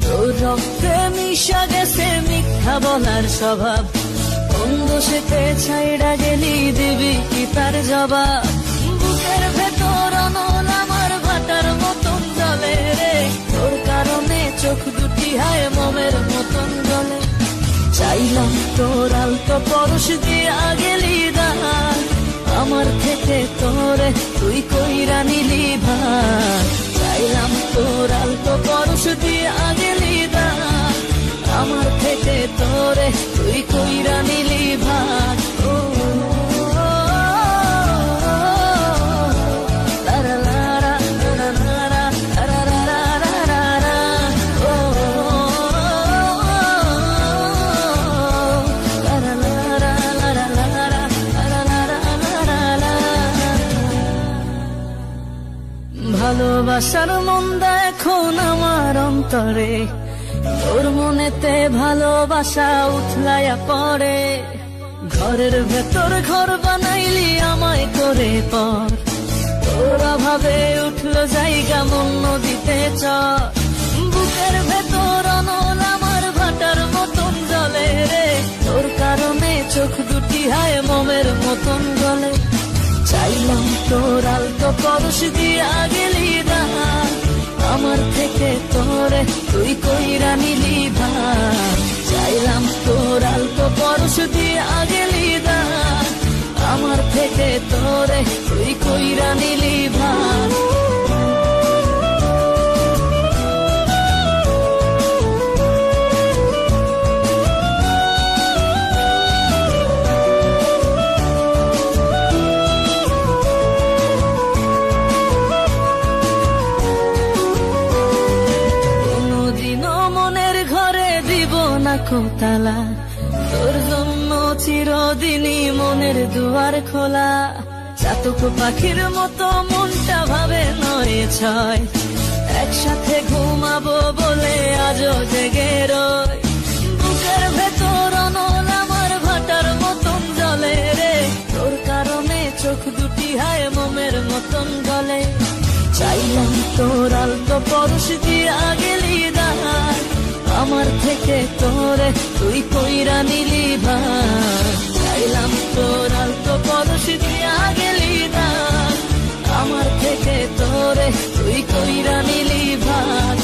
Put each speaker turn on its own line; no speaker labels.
তোর রক্তে মিশা গেছে মিথ্যা বলার স্বভাব, কোন দোষেতে ছাইড়া গেলি দিবি কি তার জবাব? বুকের ভেতর অনল আমার ভাটার মতন জলে রে, তোর কারণে চোখ দুটি হায় মোমের মতন জলে। চাইলাম তোর আলতো পরশ দিয়া গেলি দান, আমার থেকে তোরে তুই কইরা নিলি ভার। চাইলাম তোর আলতো পরশ দিয়া গেলি দান, আমার থেকে তোরে তুই কইরা নিলি ভার। ও ভালোবাসার মন্দা এখন আমার অন্তরে, তোর মনেতে ভালোবাসা উথলাইয়া পড়ে। ঘরের ভেতর ঘর বানাইলি আমায় করে পর, তোর অভাবে উঠলো জায়গা মন নদীতে চর। বুকের ভেতর অনল আমার ভাটার মতন জলে রে, তোর কারণে চোখ দুটি হায় মোমের মতন গলে। চাইলাম তোর আলতো পরশ দিয়া গেলি দান, আমার থেকে তোরে তুই কইরা নিলি ভার। চাইলাম তোর আলতো পরশ দিয়া গেলি দান, আমার থেকে তোরে তুই কইরা নিলি ভার। তালা তোর জন্য চিরদিনই মনের দুয়ার খোলা। চাতক পাখির মতো মনটা ভাবে নয় ছয়, একসাথে ঘুমাবো বলে আজও জেগে রয়। বুকের ভেতর অনল আমার ভাটার মতন জলে রে, তোর কারণে চোখ দুটি হায় মোমের মতন গলে। চাইলাম তোর আলতো পরশ দিয়া গেলি দান, আমার থেকে তোরে তুই কইরা নিলি ভার। চাইলাম তোর আলতো পরশ দিয়া গেলি দান, আমার থেকে তোরে তুই কইরা নিলি ভার।